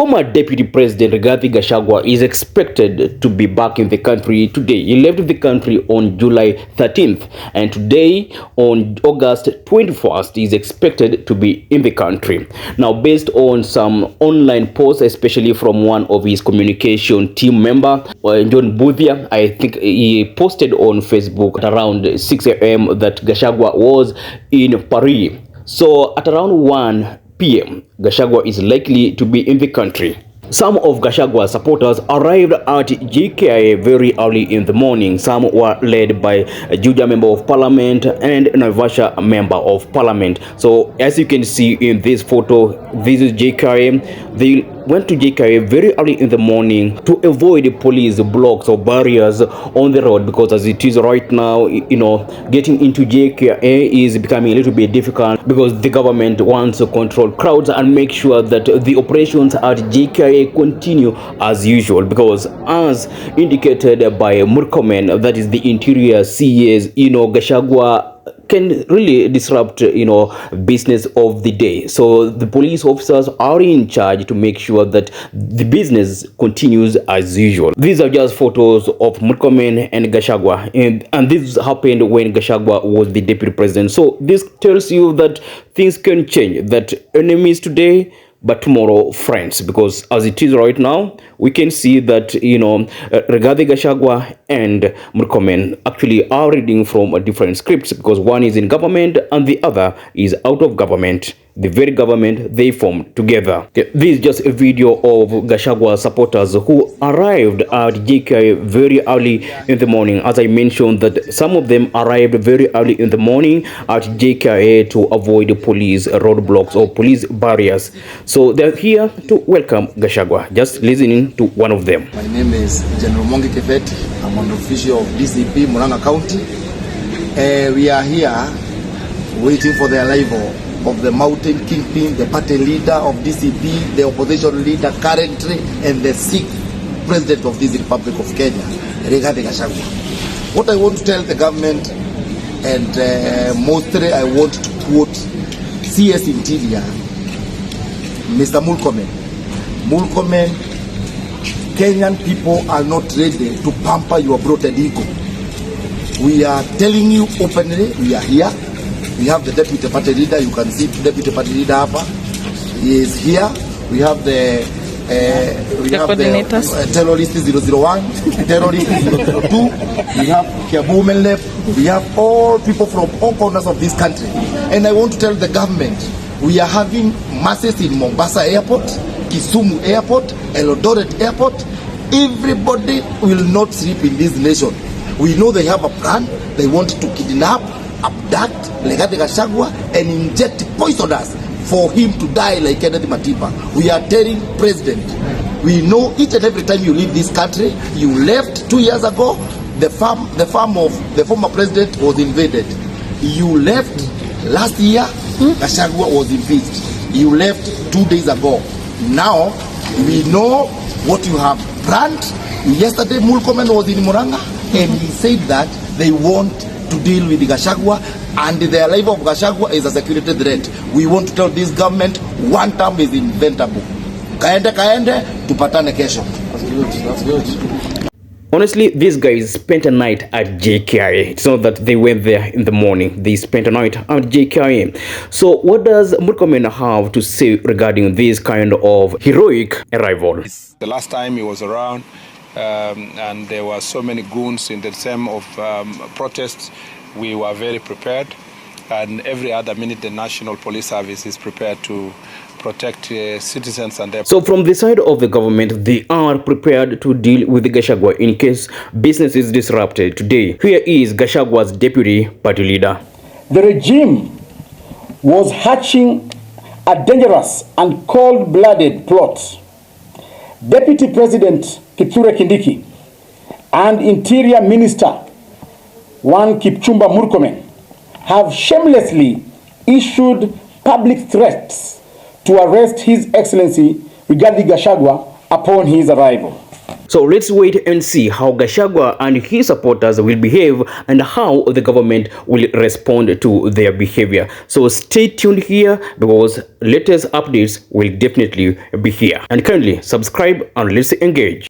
Former Deputy President Gachagua is expected to be back in the country today. He left the country on July 13th, and today, on August 21st, he is expected to be in the country. Now, based on some online posts, especially from one of his communication team member, John Buthia, I think he posted on Facebook at around 6 a.m. that Gachagua was in Paris. So, at around 1 p.m., Gachagua is likely to be in the country. Some of Gachagua's supporters arrived at JKIA very early in the morning. Some were led by a Juja member of parliament and Naivasha member of parliament. So as you can see in this photo, this is JKIA. They went to JKIA very early in the morning to avoid police blocks or barriers on the road, because as it is right now, getting into JKIA is becoming a little bit difficult because the government wants to control crowds and make sure that the operations at JKIA continue as usual, because as indicated by Murkomen, that is the interior CS, Gachagua can really disrupt business of the day. So the police officers are in charge to make sure that the business continues as usual. These are just photos of Murkomen and Gachagua, and this happened when Gachagua was the deputy president. So this tells you that things can change, that enemies today but tomorrow friends, because as it is right now, we can see that Rigathi Gachagua and Murkomen actually are reading from different scripts, because one is in government and the other is out of government, the very government they formed together. Okay, this is just a video of Gachagua supporters who arrived at JKIA very early in the morning. As I mentioned, that some of them arrived very early in the morning at JKIA to avoid police roadblocks or police barriers. So they're here to welcome Gachagua. Just listening to one of them. My name is General Mongi Kefeti. I'm an official of DCP Murang'a County. We are here waiting for the arrival of the mountain kingpin, the party leader of DCP, the opposition leader currently, and the sixth president of this Republic of Kenya, Rigathi Gachagua. What I want to tell the government, and mostly I want to quote CS Interior, Mr. Murkomen. Murkomen, Kenyan people are not ready to pamper your bloated ego. We are telling you openly, we are here. We have the deputy party leader. You can see the deputy party leader hapa. He is here. We have the terrorist 001, terrorist 002. We have Kiabu Menlep. We have all people from all corners of this country. And I want to tell the government, we are having masses in Mombasa Airport, Kisumu Airport, Eldoret Airport. Everybody will not sleep in this nation. We know they have a plan. They want to kidnap, abduct Rigathi Gachagua and inject poisonous for him to die like Kennedy Matiba. We are telling president, we know each and every time you leave this country, you left 2 years ago, the farm of the former president was invaded. You left last year, Gachagua was impeached. You left 2 days ago. Now, we know what you have planned. Yesterday, Murkomen was in Murang'a, and he said that they want to deal with Gachagua, and the arrival of Gachagua is a security threat. We want to tell this government one term is inventable. Kaende, tupatane kesho. That's good. Honestly, these guys spent a night at JKIA. It's not that they went there in the morning. They spent a night at JKIA. So what does Murkomen have to say regarding this kind of heroic arrival? The last time he was around, and there were so many goons in the time of protests, we were very prepared, and every other minute the National Police Service is prepared to protect citizens and their... So from the side of the government, they are prepared to deal with Gachagua in case business is disrupted. Today, here is Gachagua's deputy party leader. The regime was hatching a dangerous and cold-blooded plot. Deputy President Kithure Kindiki and Interior Minister One Kipchumba Murkomen have shamelessly issued public threats to arrest His Excellency Rigathi Gachagua upon his arrival. So let's wait and see how Gachagua and his supporters will behave and how the government will respond to their behavior. So stay tuned here because latest updates will definitely be here. And kindly subscribe and let's engage.